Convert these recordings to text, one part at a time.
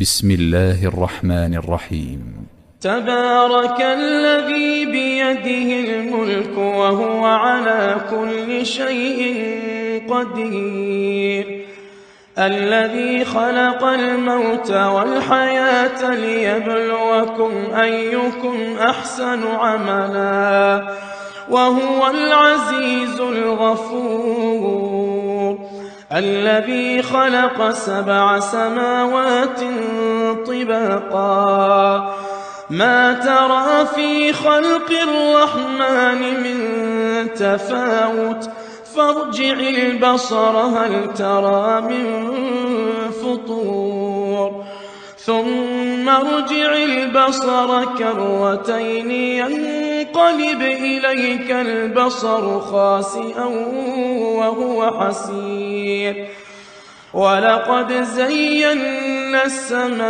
بسم الله الرحمن الرحيم. تبارك الذي بيده الملك وهو على كل شيء قدير، الذي خلق الموت والحياة ليبلوكم أيكم أحسن عملا وهو العزيز الغفور، الذي خلق 7 سماوات طباقا ما ترى في خلق الرحمن من تفاوت فارجع البصر هل ترى من فطور ثم ارجع البصر كرتين ينقلب إليك البصر خاسئا وهو حسير، ولقد زينا السماء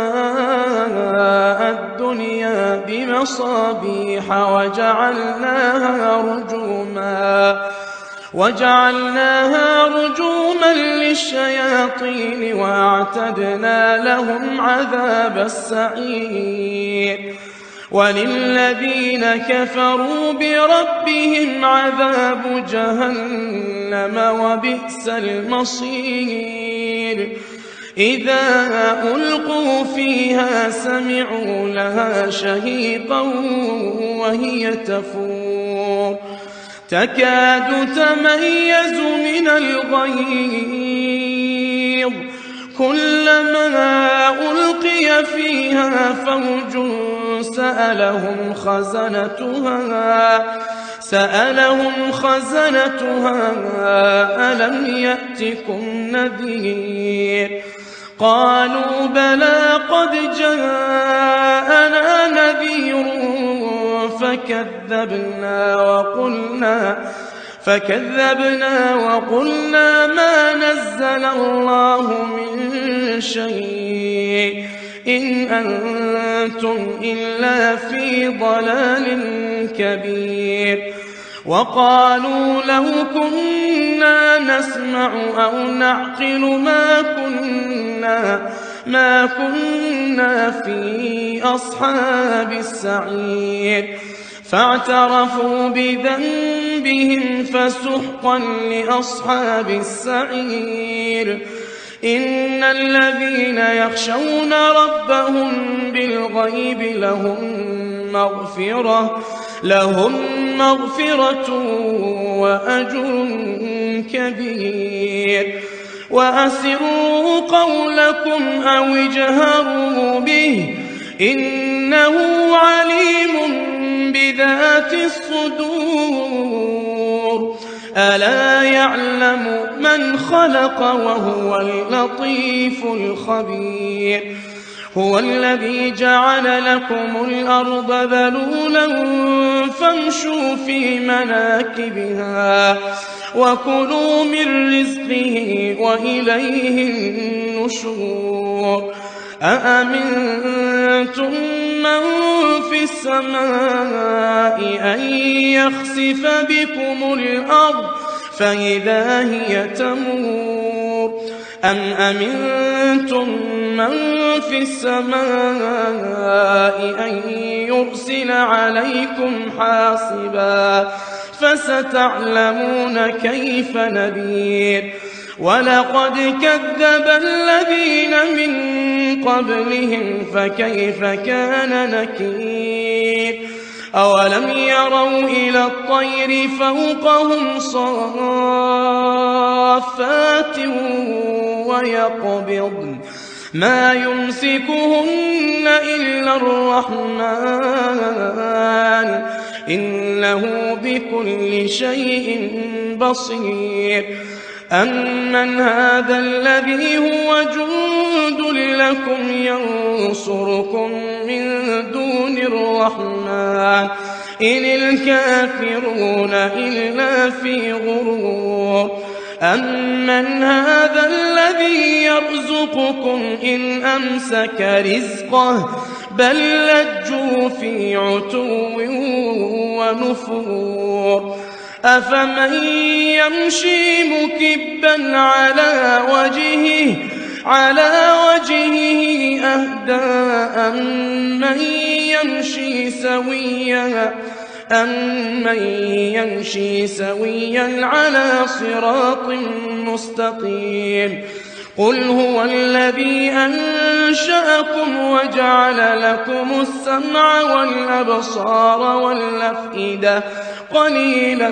الدنيا بمصابيح وجعلناها رجوما للشياطين وأعتدنا لهم عذاب السعير، وللذين كفروا بربهم عذاب جهنم وبئس المصير، إذا ألقوا فيها سمعوا لها شهيقا وهي تفور تكاد تميز من الغيظ، كلما ألقي فيها فوج سألهم خزنتها ألم يأتكم نذير، قالوا بلى قد جاءنا نذير فكذبنا وقلنا ما نزل الله من شيء إن أنتم إلا في ضلال كبير، وقالوا لو كنا نسمع أو نعقل ما كنا في أصحاب السعير، فاعترفوا بذنبهم فسحقا لأصحاب السعير، إن الذين يخشون ربهم بالغيب لهم مغفرة وأجر كبير، وأسروا قولكم أو اجهروا به إنه عليم بذات الصدور، ألا يعلم من خلق وهو اللطيف الخبير، هو الذي جعل لكم الأرض ذلولا فامشوا في مناكبها وكلوا من رزقه وإليه النشور، أأمنتم من في السماء أن يخسف بكم الأرض فإذا هي تمور، أم أمنتم من في السماء أن يرسل عليكم حاصبا فستعلمون كيف نذير، ولقد كذب الذين من قبلهم فكيف كان نكير، أولم يروا إلى الطير فوقهم صافات ويقبضن ما يمسكهن إلا الرحمن إنه بكل شيء بصير، أمن هذا الذي هو جند لكم ينصركم من دون الرحمن إن الكافرون إلا في غرور، أمن هذا الذي يرزقكم إن أمسك رزقه بل لجوا في عتو ونفور، أفمن يمشي مكبا على وجهه أهدى أمن يمشي سويا على صراط مستقيم قل هو الذي أنشأكم وجعل لكم السمع والأبصار والأفئدة قليلا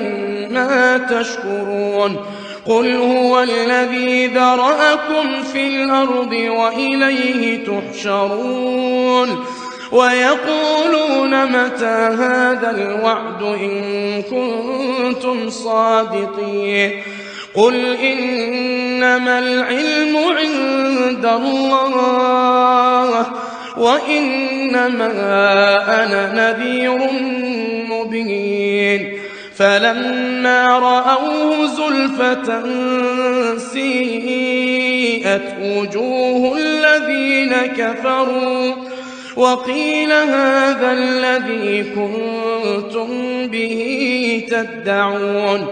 ما تشكرون قل هو الذي ذرأكم في الأرض وإليه تحشرون ويقولون متى هذا الوعد إن كنتم صادقين قل إنما العلم عند الله وإنما أنا نذير مبين فلما رأوه زلفة سيئت وجوه الذين كفروا وقيل هذا الذي كنتم به تدعون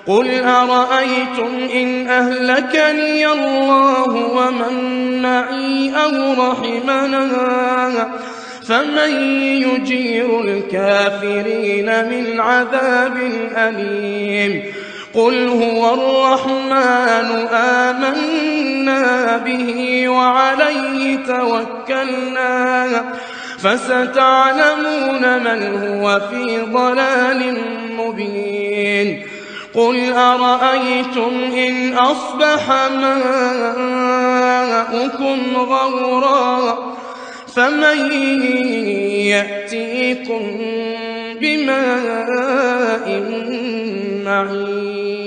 قل أرأيتم إن أهلكني الله ومن معي أو رحمنا فمن يجير الكافرين من عذاب أليم قل هو الرحمن آمنا به وعليه توكلنا فستعلمون من هو في ضلال مبين قل أرأيتم إن أصبح ماؤكم غورا فمن يأتيكم بماء معين